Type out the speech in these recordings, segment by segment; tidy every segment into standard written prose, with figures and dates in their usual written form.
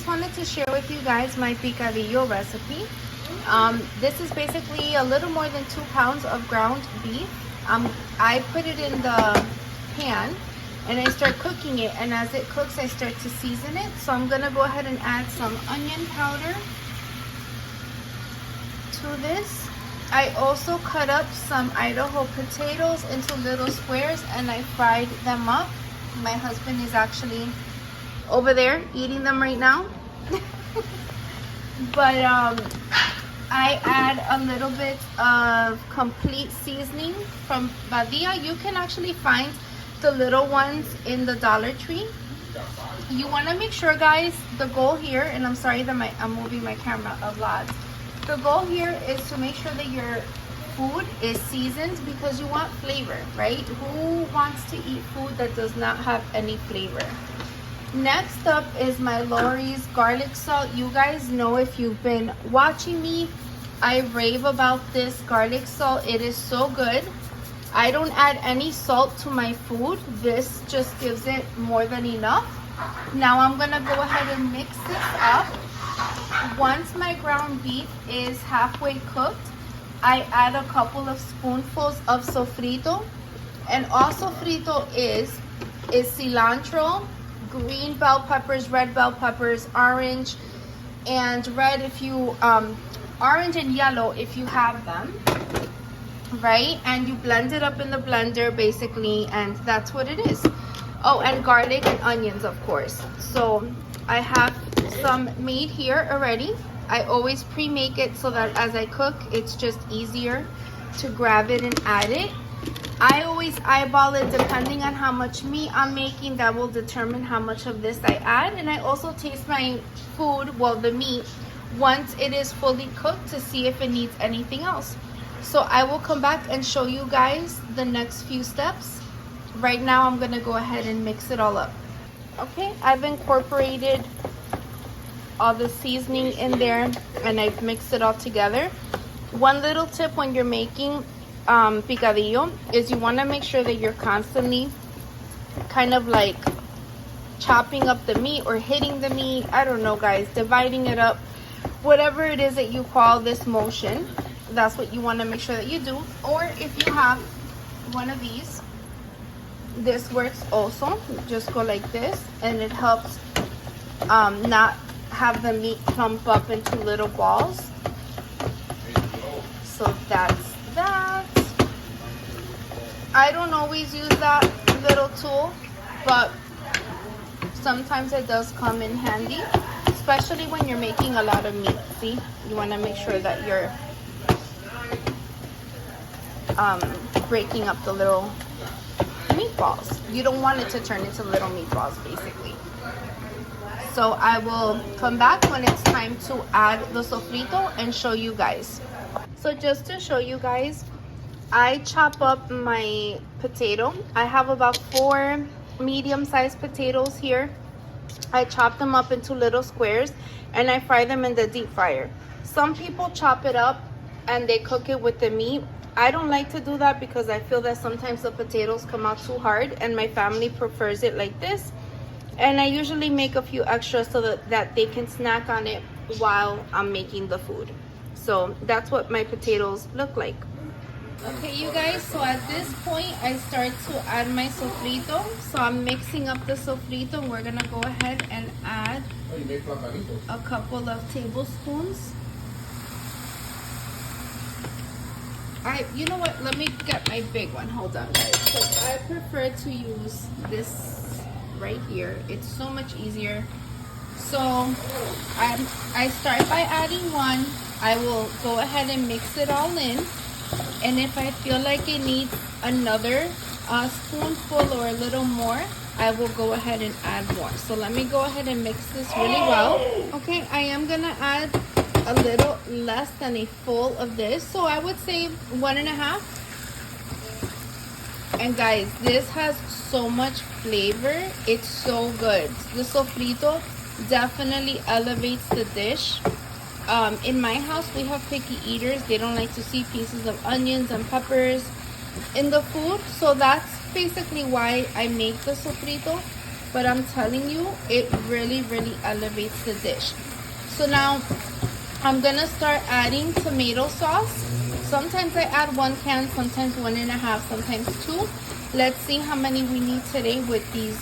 just wanted to share with you guys my picadillo recipe. This is basically a little more than 2 pounds of ground beef. I put it in the pan and I start cooking it, and as it cooks I start to season it. So I'm gonna go ahead and add some onion powder to this. I also cut up some Idaho potatoes into little squares and I fried them up. My husband is actually over there eating them right now. But I add a little bit of complete seasoning from Badia. You can actually find the little ones in the Dollar Tree. You want to make sure, guys, the goal here, and I'm sorry that I'm moving my camera a lot. The goal here is to make sure that your food is seasoned because you want flavor, right? Who wants to eat food that does not have any flavor? Next up is my Lori's garlic salt. You guys know, if you've been watching me, I rave about this garlic salt. It is so good. I don't add any salt to my food. This just gives it more than enough. Now I'm gonna go ahead and mix this up. Once my ground beef is halfway cooked, I add a couple of spoonfuls of sofrito. And all sofrito is cilantro, green bell peppers, red bell peppers, orange, and red if you, orange and yellow if you have them, right? And you blend it up in the blender basically, and that's what it is. Oh, and garlic and onions, of course. So I have some made here already. I always pre-make it so that as I cook, it's just easier to grab it and add it. I always eyeball it depending on how much meat I'm making. That will determine how much of this I add. And I also taste my food, well, the meat, once it is fully cooked to see if it needs anything else. So I will come back and show you guys the next few steps. Right now I'm gonna go ahead and mix it all up. Okay, I've incorporated all the seasoning in there and I've mixed it all together. One little tip when you're making picadillo is you want to make sure that you're constantly kind of like chopping up the meat or hitting the meat. I don't know, guys, dividing it up, whatever it is that you call this motion, that's what you want to make sure that you do. Or if you have one of these, this works also. Just go like this and it helps not have the meat clump up into little balls. So that's that. I don't always use that little tool, but sometimes it does come in handy, especially when you're making a lot of meat. See, you want to make sure that you're breaking up the little meatballs. You don't want it to turn into little meatballs, basically. So I will come back when it's time to add the sofrito and show you guys. So just to show you guys, I chop up my potato. I have about 4 medium-sized potatoes here. I chop them up into little squares and I fry them in the deep fryer. Some people chop it up and they cook it with the meat. I don't like to do that because I feel that sometimes the potatoes come out too hard, and my family prefers it like this. And I usually make a few extras so that they can snack on it while I'm making the food. So that's what my potatoes look like. Okay, you guys, so at this point I start to add my sofrito. So I'm mixing up the sofrito. We're gonna go ahead and add a couple of tablespoons. You know what, let me get my big one. Hold on, guys, because I prefer to use this right here. It's so much easier. So I start by adding one. I will go ahead and mix it all in, and if I feel like it needs another spoonful or a little more, I will go ahead and add more. So let me go ahead and mix this really well. Okay, I am gonna add a little less than a full of this, so I would say 1.5. And guys, this has so much flavor. It's so good. The sofrito definitely elevates the dish. In my house, we have picky eaters. They don't like to see pieces of onions and peppers in the food, so that's basically why I make the sofrito. but I'm telling you, it really, really elevates the dish. So now I'm gonna start adding tomato sauce. Sometimes I add 1 can, sometimes 1.5, sometimes 2. Let's see how many we need today with these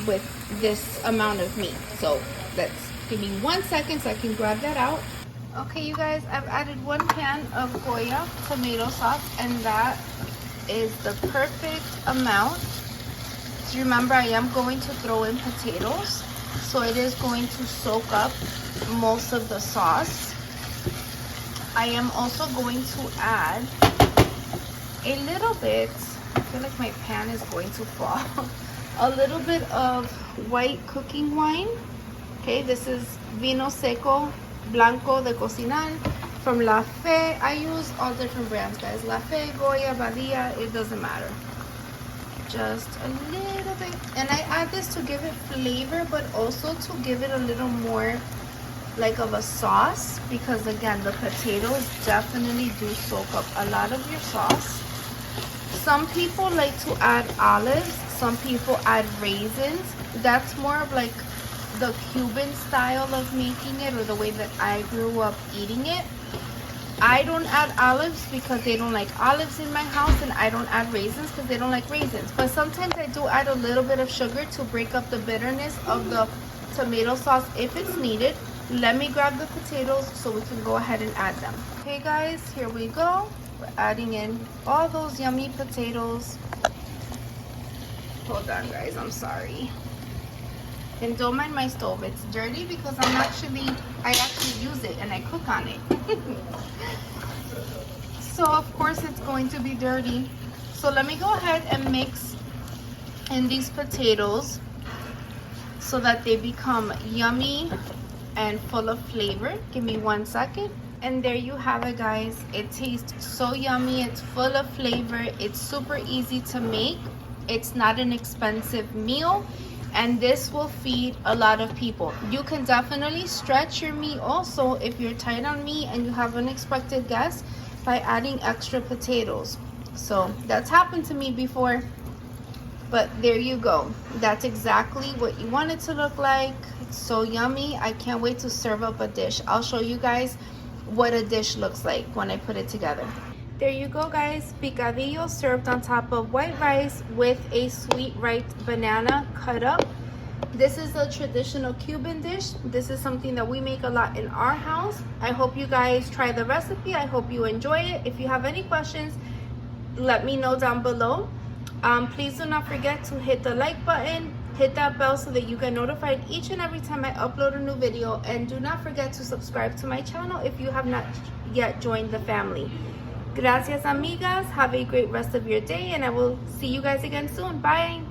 with this amount of meat. So let's give me 1 second so I can grab that out. Okay, you guys, I've added 1 can of Goya tomato sauce, and that is the perfect amount. So remember, I am going to throw in potatoes, so it is going to soak up most of the sauce. I am also going to add a little bit, I feel like my pan is going to fall, a little bit of white cooking wine. Okay, this is Vino Seco Blanco de Cocinar from La Fe. I use all different brands, guys. La Fe, Goya, Badia, it doesn't matter. Just a little bit. And I add this to give it flavor, but also to give it a little more like of a sauce, because again, the potatoes definitely do soak up a lot of your sauce. Some people like to add olives, some people add raisins. That's more of like the Cuban style of making it, or the way that I grew up eating it. I don't add olives because they don't like olives in my house, and I don't add raisins because they don't like raisins. But sometimes I do add a little bit of sugar to break up the bitterness of the tomato sauce if it's needed. Let me grab the potatoes so we can go ahead and add them. Okay guys, here we go. We're adding in all those yummy potatoes. Hold on guys, I'm sorry. And don't mind my stove, it's dirty because I actually use it and I cook on it. So of course it's going to be dirty. So let me go ahead and mix in these potatoes so that they become yummy and full of flavor. Give me 1 second. And there you have it guys. It tastes so yummy, it's full of flavor, it's super easy to make, it's not an expensive meal, and this will feed a lot of people. You can definitely stretch your meat also if you're tight on meat and you have unexpected guests by adding extra potatoes. So that's happened to me before, but there you go. That's exactly what you want it to look like. It's so yummy. I can't wait to serve up a dish. I'll show you guys what a dish looks like when I put it together. There you go guys, picadillo served on top of white rice with a sweet ripe banana cut up. This is a traditional Cuban dish. This is something that we make a lot in our house. I hope you guys try the recipe. I hope you enjoy it. If you have any questions, let me know down below. Please do not forget to hit the like button, hit that bell so that you get notified each and every time I upload a new video, and do not forget to subscribe to my channel if you have not yet joined the family. Gracias amigas, have a great rest of your day, and I will see you guys again soon. Bye.